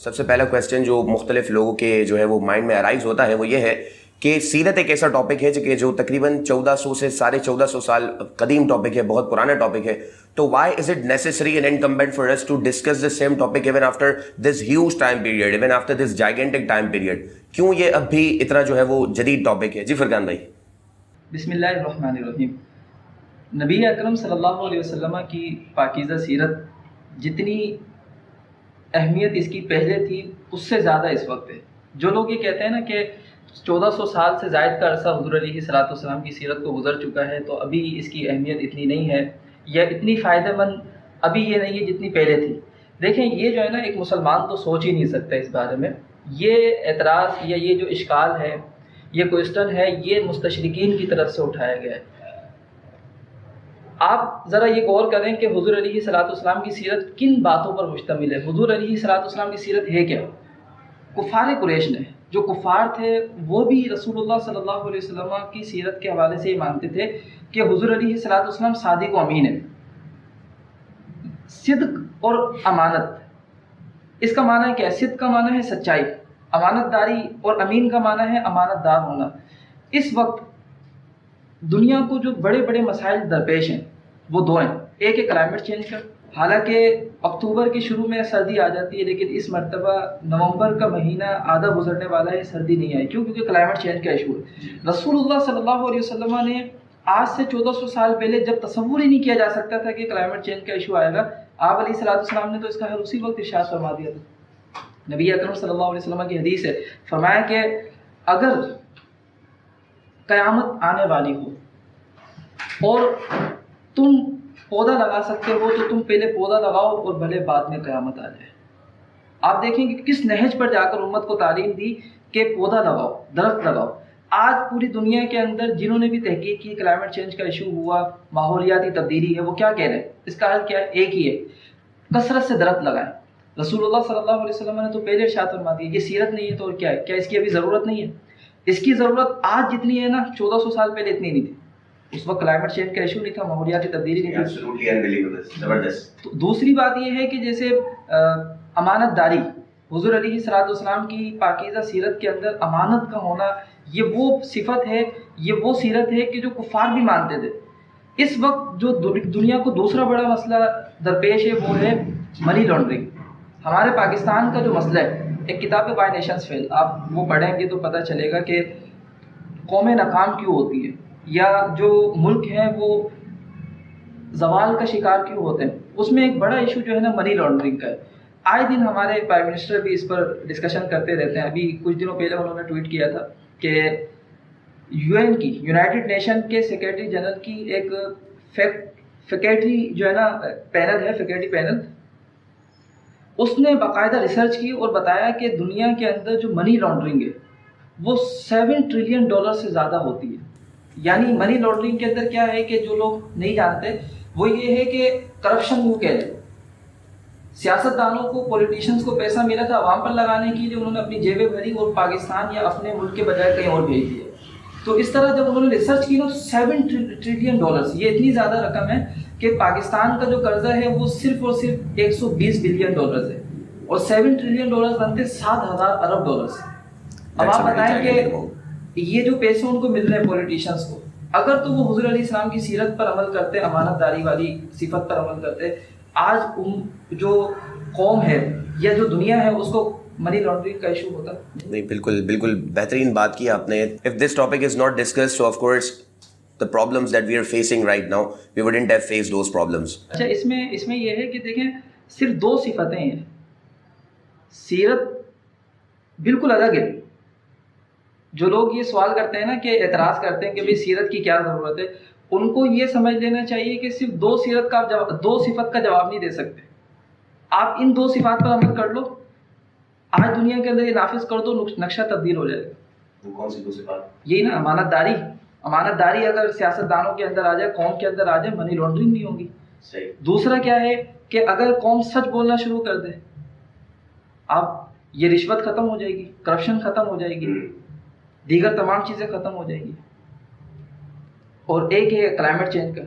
سب سے پہلا کویسچن جو مختلف لوگوں کے جو ہے وہ مائنڈ میں ارائز ہوتا ہے وہ یہ ہے کہ سیرت ایک ایسا ٹاپک ہے کہ جو تقریباً 1400 سے 1450 سال قدیم ٹاپک ہے، بہت پرانا ٹاپک ہے. تو why is it necessary and incumbent for us to discuss this same topic even after this huge time period, even after this gigantic time period? کیوں یہ اب بھی اتنا جو ہے وہ جدید ٹاپک ہے؟ جی فرقان بھائی. بسم اللہ الرحمن الرحیم. نبی اکرم صلی اللہ علیہ وسلم کی پاکیزہ سیرت جتنی اہمیت اس کی پہلے تھی اس سے زیادہ اس وقت ہے. جو لوگ یہ کہتے ہیں نا کہ 1400 سال سے زائد کا عرصہ حضور علیہ الصلوۃ والسلام کی سیرت کو گزر چکا ہے تو ابھی اس کی اہمیت اتنی نہیں ہے یا اتنی فائدہ مند ابھی یہ نہیں ہے جتنی پہلے تھی. دیکھیں یہ جو ہے نا ایک مسلمان تو سوچ ہی نہیں سکتا اس بارے میں. یہ اعتراض یا یہ جو اشکال ہے، یہ کوئسٹن ہے، یہ مستشرقین کی طرف سے اٹھایا گیا ہے. آپ ذرا یہ غور کریں کہ حضور علیہ الصلوۃ والسلام کی سیرت کن باتوں پر مشتمل ہے. حضور علیہ الصلوۃ والسلام کی سیرت ہے کیا؟ کفار قریش نے، جو کفار تھے وہ بھی رسول اللہ صلی اللہ علیہ وسلم کی سیرت کے حوالے سے یہ مانتے تھے کہ حضور علیہ الصلوۃ والسلام صادق و امین ہے. صدق اور امانت، اس کا معنی کیا ہے؟ صدق کا معنی ہے سچائی، امانت داری، اور امین کا معنی ہے امانت دار ہونا. اس وقت دنیا کو جو بڑے بڑے مسائل درپیش ہیں وہ دو ہیں. ایک ہے کلائمیٹ چینج کا. حالانکہ اکتوبر کے شروع میں سردی آ جاتی ہے لیکن اس مرتبہ نومبر کا مہینہ آدھا گزرنے والا ہے، سردی نہیں آئی. کیوں؟ کیونکہ کلائمیٹ چینج کا ایشو ہے. رسول اللہ صلی اللہ علیہ وسلم نے آج سے 1400 سال پہلے جب تصور ہی نہیں کیا جا سکتا تھا کہ کلائمیٹ چینج کا ایشو آئے گا، آپ علیہ الصلوۃ والسلام نے تو اس کا حل اسی وقت ارشاد فرما دیا تھا. نبی اکرم صلی اللہ علیہ وسلم کی حدیث ہے، فرمایا کہ اگر قیامت آنے والی ہو اور تم پودا لگا سکتے ہو تو تم پہلے پودا لگاؤ اور بھلے بعد میں قیامت آ جائے. آپ دیکھیں کہ کس نہج پر جا کر امت کو تعلیم دی کہ پودا لگاؤ، درخت لگاؤ. آج پوری دنیا کے اندر جنہوں نے بھی تحقیق کی، کلائمیٹ چینج کا ایشو ہوا، ماحولیاتی تبدیلی ہے، وہ کیا کہہ رہے ہیں؟ اس کا حل کیا ہے؟ ایک ہی ہے، کثرت سے درخت لگائیں. رسول اللہ صلی اللہ علیہ وسلم نے تو پہلے ارشاد فرما دیا. یہ سیرت نہیں ہے تو اور کیا ہے؟ کیا اس کی ابھی ضرورت نہیں ہے؟ اس کی ضرورت آج جتنی ہے نا 1400 سال پہلے اتنی نہیں تھی. اس وقت کلائمیٹ چینج کا ایشو نہیں تھا، ماحولیاتی تبدیلی نہیں تھی. تو دوسری بات یہ ہے کہ جیسے امانت داری، حضور علیہ الصلوۃ والسلام کی پاکیزہ سیرت کے اندر امانت کا ہونا، یہ وہ صفت ہے، یہ وہ سیرت ہے کہ جو کفار بھی مانتے تھے. اس وقت جو دنیا کو دوسرا بڑا مسئلہ درپیش ہے وہ ہے منی لانڈرنگ. ہمارے پاکستان کا جو مسئلہ ہے، ایک کتاب ہے وائی نیشنز فیل، آپ وہ پڑھیں گے تو پتہ چلے گا کہ قومیں ناکام کیوں ہوتی ہے یا جو ملک ہیں وہ زوال کا شکار کیوں ہوتے ہیں. اس میں ایک بڑا ایشو جو ہے نا منی لانڈرنگ کا ہے. آئے دن ہمارے پرائم منسٹر بھی اس پر ڈسکشن کرتے رہتے ہیں. ابھی کچھ دنوں پہلے انہوں نے ٹویٹ کیا تھا کہ یو این کی، یونائٹڈ نیشن کے سیکرٹری جنرل کی ایک فیکلٹی جو ہے نا پینل ہے، فیکلٹی پینل، اس نے باقاعدہ ریسرچ کی اور بتایا کہ دنیا کے اندر جو منی لانڈرنگ ہے وہ $7 ٹریلین سے زیادہ ہوتی ہے. یعنی منی لانڈرنگ کے اندر کیا ہے کہ جو لوگ نہیں جانتے وہ یہ ہے کہ کرپشن وہ کہہ لیں. سیاست دانوں کو، پولیٹیشینز کو پیسہ ملا تھا عوام پر لگانے کے لیے، انہوں نے اپنی جیبیں بھری اور پاکستان یا اپنے ملک کے بجائے کہیں اور بھیج دیے. تو اس طرح جب انہوں نے ریسرچ کی نا $7 ٹریلین، یہ اتنی زیادہ رقم ہے کہ پاکستان کا جو قرضہ ہے وہ صرف اور صرف $120 بلین ہے اور $7 ٹریلین بنتے 7,000 ارب ڈالر سے. اب آپ بتائیں کہ یہ جو پیسے ان کو مل رہے ہیں پولیٹیشینز کو، اگر تو وہ حضور علیہ السلام کی سیرت پر عمل کرتے، امانت داری والی صفت پر عمل کرتے، آج جو قوم ہے یا جو دنیا ہے اس کو منی لانڈرنگ کا ایشو ہوتا نہیں. بالکل بالکل بہترین بات کی آپ نے. If this topic is not discussed so of course the problems that we are facing right now, we wouldn't have faced those problems. اچھا اس میں یہ ہے کہ دیکھیں صرف دو صفتیں ہیں. سیرت بالکل الگ ہے. جو لوگ یہ سوال کرتے ہیں نا کہ اعتراض کرتے ہیں کہ بھئی سیرت کی کیا ضرورت ہے، ان کو یہ سمجھ لینا چاہیے کہ صرف دو صفت کا جواب نہیں دے سکتے. آپ ان دو صفات پر عمل کر لو، آج دنیا کے اندر یہ نافذ کر دو، نقشہ تبدیل ہو جائے گا. وہ کون سی دو صفات؟ یہی نا امانت داری. امانت داری اگر سیاست دانوں کے اندر آ جائے، قوم کے اندر آ جائے، منی لانڈرنگ نہیں ہوگی. صحیح. دوسرا کیا ہے کہ اگر قوم سچ بولنا شروع کر دے، اب یہ رشوت ختم ہو جائے گی، کرپشن ختم ہو جائے گی، دیگر تمام چیزیں ختم ہو جائیں گی. اور ایک ہے کلائمیٹ چینج کا.